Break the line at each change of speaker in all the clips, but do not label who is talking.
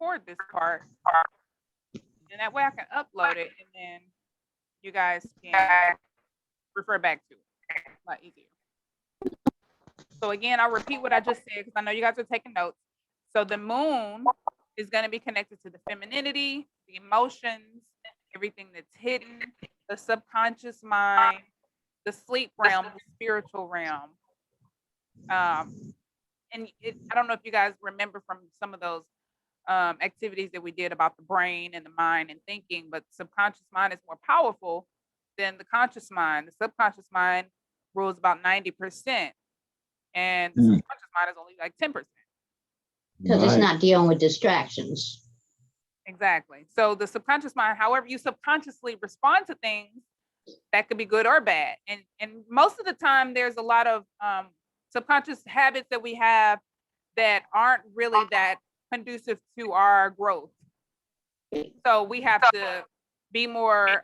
record this part, and that way I can upload it, and then you guys can refer back to it a lot easier. So again, I'll repeat what I just said because I know you guys are taking notes. So the moon is going to be connected to the femininity, the emotions, everything that's hidden, the subconscious mind, the sleep realm, the spiritual realm. And I don't know if you guys remember from some of those activities that we did about the brain and the mind and thinking, but subconscious mind is more powerful than the conscious mind. The subconscious mind rules about 90%, and the subconscious mind is only like 10%.
Because it's not dealing with distractions.
Exactly. So the subconscious mind, however you subconsciously respond to things, that could be good or bad. And most of the time, there's a lot of subconscious habits that we have that aren't really that conducive to our growth. So we have to be more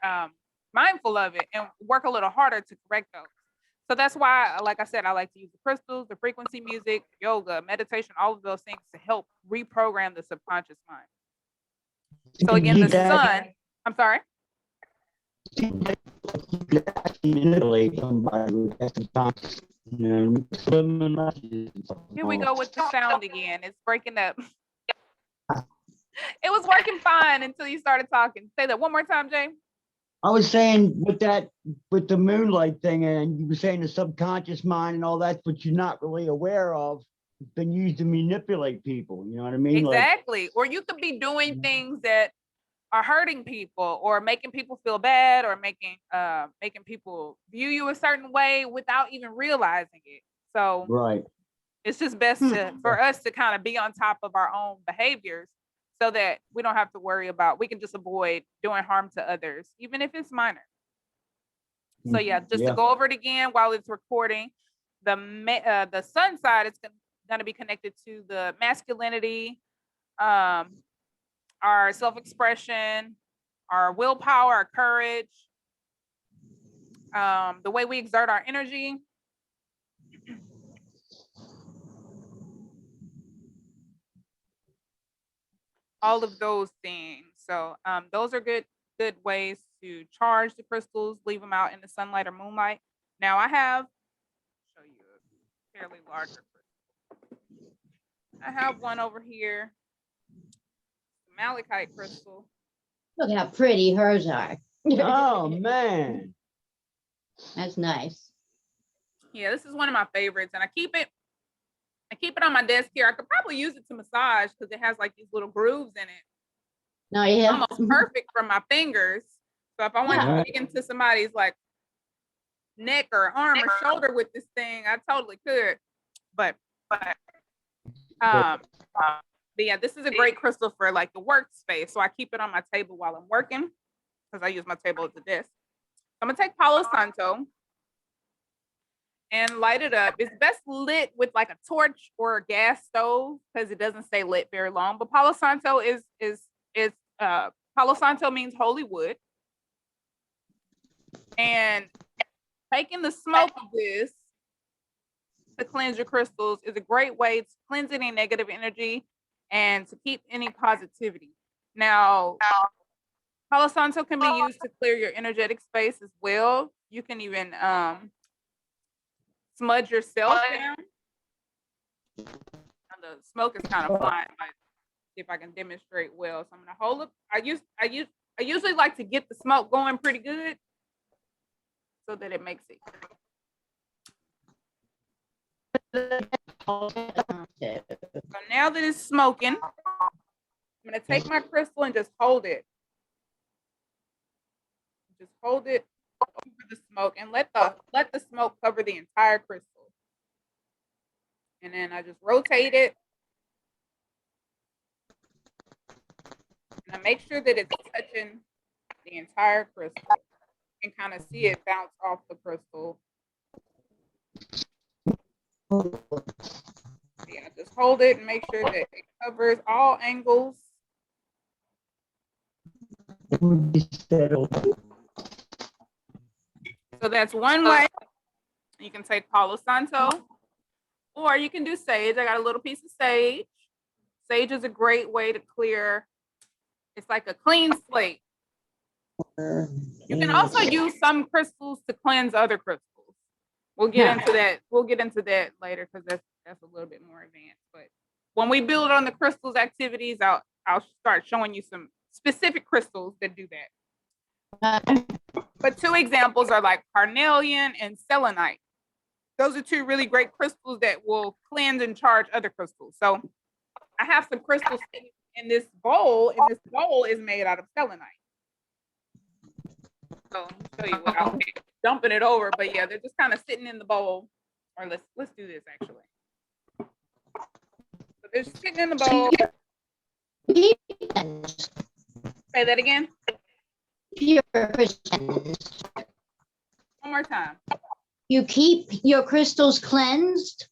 mindful of it and work a little harder to correct those. So that's why, like I said, I like to use the crystals, the frequency music, yoga, meditation, all of those things to help reprogram the subconscious mind. So again, the sun, I'm sorry? Here we go with the sound again. It's breaking up. It was working fine until you started talking. Say that one more time, Jay.
I was saying with the moonlight thing, and you were saying the subconscious mind and all that, but you're not really aware of, been used to manipulate people. You know what I mean?
Exactly. Like, or you could be doing things that are hurting people or making people feel bad or making people view you a certain way without even realizing it. So
right.
It's just best for us to kind of be on top of our own behaviors so that we don't have to worry about, we can just avoid doing harm to others, even if it's minor. So yeah, just to go over it again while it's recording, the sun side is going to be connected to the masculinity, our self-expression, our willpower, our courage, the way we exert our energy. All of those things. So those are good ways to charge the crystals, leave them out in the sunlight or moonlight. Now I have, show you a fairly larger crystal. I have one over here, malachite crystal.
Look how pretty hers are.
Oh man,
that's nice.
Yeah, this is one of my favorites, and I keep it on my desk here. I could probably use it to massage because it has like these little grooves in it.
No, yeah,
almost perfect for my fingers. So if I want to dig into somebody's like neck or arm or shoulder with this thing, I totally could. But yeah, this is a great crystal for like the workspace. So I keep it on my table while I'm working because I use my table as a desk. I'm gonna take Palo Santo and light it up. It's best lit with like a torch or a gas stove because it doesn't stay lit very long. But Palo Santo is Palo Santo means holy wood. And taking the smoke of this to cleanse your crystals is a great way to cleanse any negative energy and to keep any positivity. Now, Palo Santo can be used to clear your energetic space as well. You can even smudge yourself down. And the smoke is kind of flying, but see if I can demonstrate well. So I'm gonna hold it. I usually like to get the smoke going pretty good so that it makes it. So now that it's smoking, I'm gonna take my crystal and just hold it. Just hold it over the smoke and let the smoke cover the entire crystal. And then I just rotate it. And I make sure that it's touching the entire crystal. You can kind of see it bounce off the crystal. Yeah, just hold it and make sure that it covers all angles. So that's one way. You can take Palo Santo, or you can do sage. I got a little piece of sage. Sage is a great way to clear. It's like a clean slate. You can also use some crystals to cleanse other crystals. We'll get into that. We'll get into that later because that's a little bit more advanced. But when we build on the crystals activities, I'll start showing you some specific crystals that do that. But two examples are like carnelian and selenite. Those are two really great crystals that will cleanse and charge other crystals. So I have some crystals in this bowl, and this bowl is made out of selenite. So I'll show you what I'm dumping it over, but yeah, they're just kind of sitting in the bowl. Or let's do this actually. So they're sitting in the bowl. Say that again. One more time.
You keep your crystals cleansed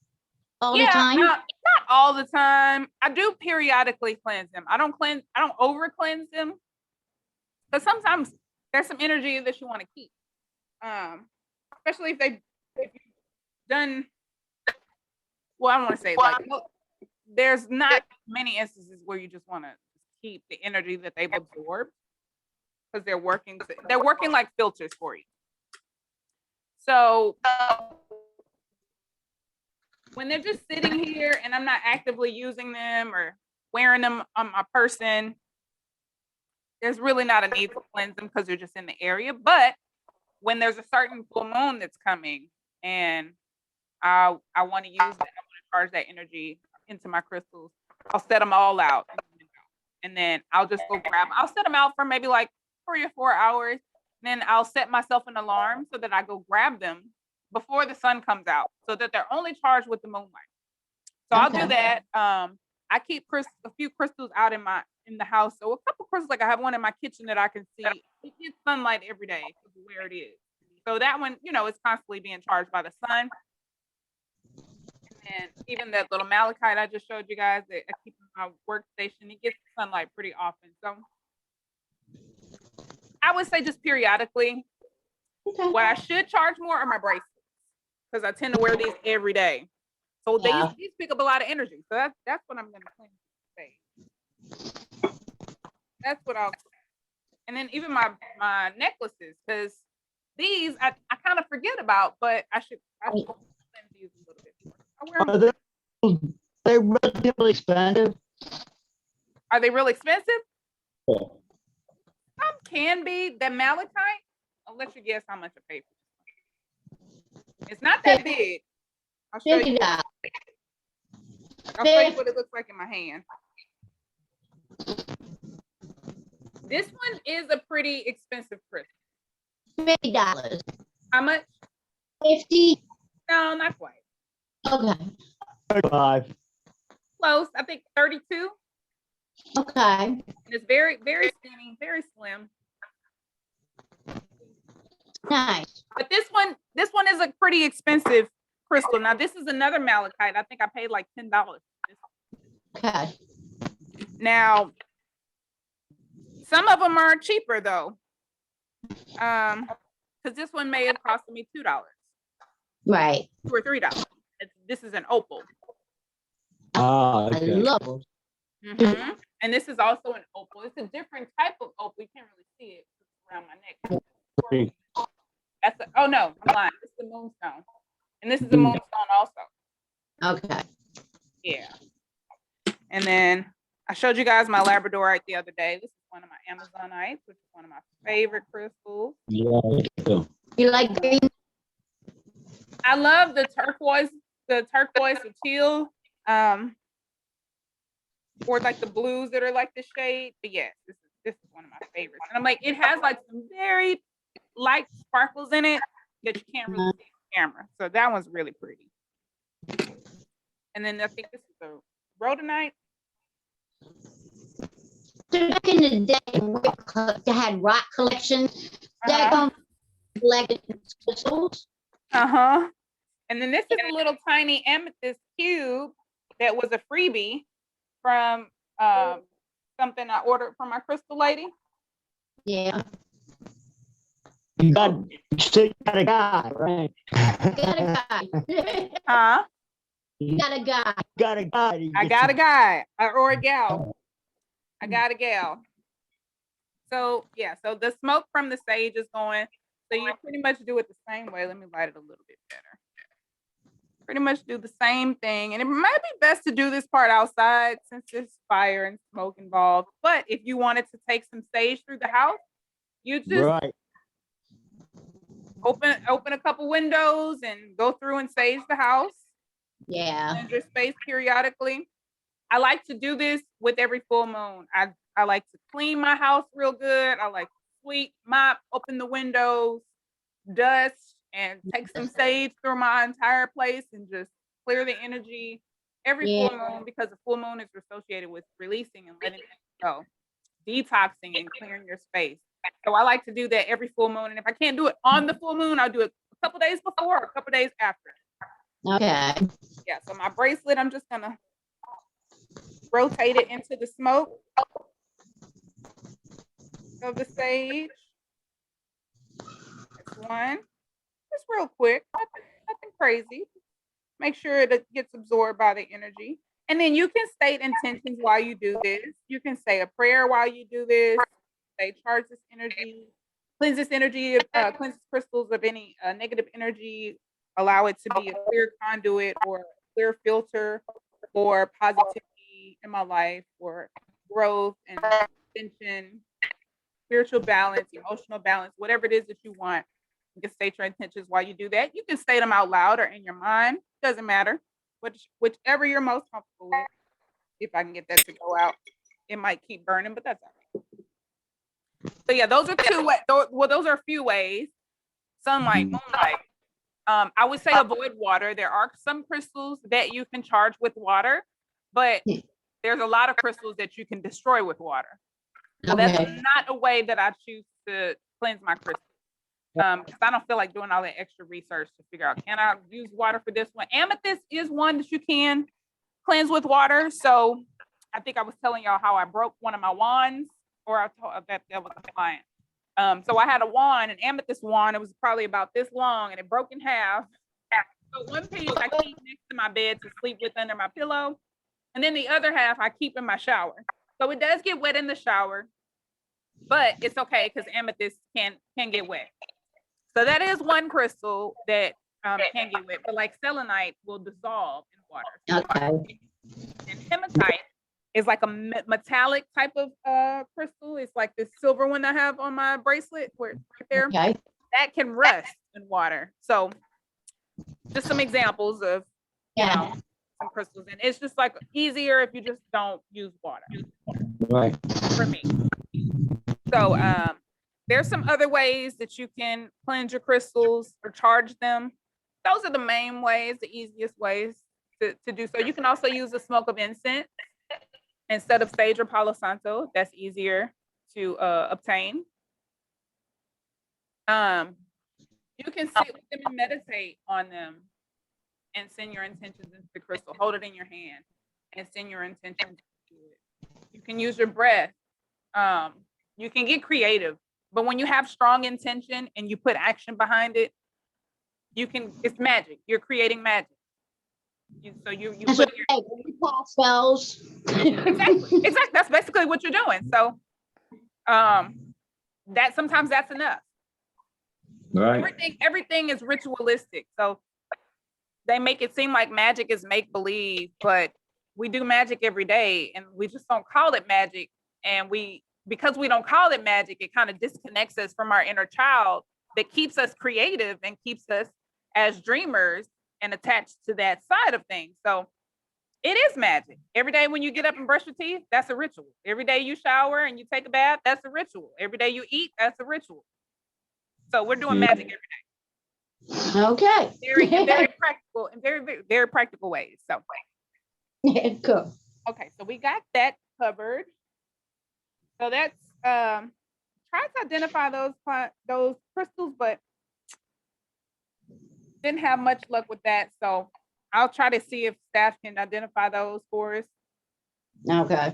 all the time?
Not all the time. I do periodically cleanse them. I don't over cleanse them. Because sometimes there's some energy that you want to keep. Especially if you've done, well, I don't want to say like, there's not many instances where you just want to keep the energy that they've absorbed because they're working like filters for you. So when they're just sitting here and I'm not actively using them or wearing them on my person, there's really not a need to cleanse them because they're just in the area. But when there's a certain full moon that's coming and I want to use that, I want to charge that energy into my crystals, I'll set them all out. And then I'll just go I'll set them out for maybe like 3 or 4 hours. Then I'll set myself an alarm so that I go grab them before the sun comes out so that they're only charged with the moonlight. So I'll do that. I keep a few crystals out in the house. So a couple crystals, like I have one in my kitchen that I can see. It gets sunlight every day where it is. So that one, is constantly being charged by the sun. And even that little malachite I just showed you guys that I keep in my workstation, it gets sunlight pretty often. So I would say just periodically. Okay. What I should charge more are my bracelets because I tend to wear these every day. So these pick up a lot of energy. So that's what I'm going to clean today. That's what I'll. And then even my necklaces, because these I kind of forget about, but I should cleanse these a little bit more.
Are they relatively expensive?
Are they real expensive? Yeah. Some can be. The malachite, I'll let you guess how much I paid for. It's not that big. I'll show you. I'll show you what it looks like in my hand. This one is a pretty expensive crystal.
$50.
How much?
50.
No, not quite.
Okay.
35.
Close. I think 32.
Okay.
And it's very, very skinny, very slim.
Nice.
But this one is a pretty expensive crystal. Now this is another malachite. I think I paid like $10.
Okay.
Now, some of them are cheaper though. Because this one may have cost me $2.
Right.
$2 or $3. This is an opal.
Okay.
I love them.
Mm-hmm. And this is also an opal. It's a different type of opal. You can't really see it around my neck. Oh no, I'm lying. This is the moonstone. And this is the moonstone also.
Okay.
Yeah. And then I showed you guys my labradorite the other day. This is one of my Amazonites, which is one of my favorite crystals.
Yeah.
You like green?
I love the turquoise, the teal, or like the blues that are like this shade. But yes, this is one of my favorites. And I'm like, it has like some very light sparkles in it that you can't really see on camera. So that one's really pretty. And then I think this is the rhodonite.
So back in the day, they had rock collections. That collected crystals.
And then this is a little tiny amethyst cube that was a freebie from something I ordered from my crystal lady.
Yeah.
You got a guy, right?
Got a guy. You got a guy.
Got a guy.
I got a guy or a gal. I got a gal. So yeah, so the smoke from the sage is going. So you pretty much do it the same way. Let me light it a little bit better. Pretty much do the same thing. And it might be best to do this part outside since there's fire and smoke involved. But if you wanted to take some sage through the house, you just
Right.
open a couple windows and go through and sage the house.
Yeah.
Cleanse your space periodically. I like to do this with every full moon. I like to clean my house real good. I like to sweep, mop, open the windows, dust, and take some sage through my entire place and just clear the energy every full moon, because the full moon is associated with releasing and letting it go, detoxing and clearing your space. So I like to do that every full moon. And if I can't do it on the full moon, I'll do it a couple days before or a couple days after.
Okay.
Yeah, so my bracelet, I'm just gonna rotate it into the smoke of the sage. That's one. Just real quick, nothing crazy. Make sure it gets absorbed by the energy. And then you can state intentions while you do this. You can say a prayer while you do this. Say, charge this energy, cleanse this energy, cleanse crystals of any negative energy. Allow it to be a clear conduit or a clear filter for positivity in my life, or growth and extension, spiritual balance, emotional balance, whatever it is that you want. You can state your intentions while you do that. You can state them out loud or in your mind. Doesn't matter. Whichever you're most comfortable with. If I can get that to go out, it might keep burning, but that's all right. So yeah, those are those are a few ways. Sunlight, moonlight. I would say avoid water. There are some crystals that you can charge with water, but there's a lot of crystals that you can destroy with water. So that's not a way that I choose to cleanse my crystals. Because I don't feel like doing all that extra research to figure out, can I use water for this one? Amethyst is one that you can cleanse with water. So I think I was telling y'all how I broke one of my wands, or I told that was a client. So I had a wand, an amethyst wand. It was probably about this long, and it broke in half. So one piece I keep next to my bed to sleep with under my pillow, and then the other half I keep in my shower. So it does get wet in the shower, but it's okay because amethyst can get wet. So that is one crystal that can get wet, but like selenite will dissolve in water.
Okay.
And hematite is like a metallic type of crystal. It's like this silver one I have on my bracelet, where it's right there.
Okay.
That can rust in water. So just some examples of some crystals, and it's just like easier if you just don't use water.
Right.
For me. So there's some other ways that you can cleanse your crystals or charge them. Those are the main ways, the easiest ways to do so. You can also use the smoke of incense instead of sage or palo santo. That's easier to obtain. You can sit with them and meditate on them and send your intentions into the crystal. Hold it in your hand and send your intentions to it. You can use your breath. You can get creative, but when you have strong intention and you put action behind it, it's magic. You're creating magic. You put your
spells.
exactly. That's basically what you're doing. So that sometimes that's enough.
Right.
Everything is ritualistic. So they make it seem like magic is make believe, but we do magic every day, and we just don't call it magic. And because we don't call it magic, it kind of disconnects us from our inner child that keeps us creative and keeps us as dreamers and attached to that side of things. So it is magic. Every day when you get up and brush your teeth, that's a ritual. Every day you shower and you take a bath, that's a ritual. Every day you eat, that's a ritual. So we're doing magic every day.
Okay.
Very practical and very practical ways. So
cool.
Okay, so we got that covered. So that's try to identify those crystals, but didn't have much luck with that. So I'll try to see if staff can identify those for us.
Okay.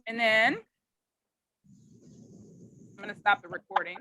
And then I'm gonna stop the recording.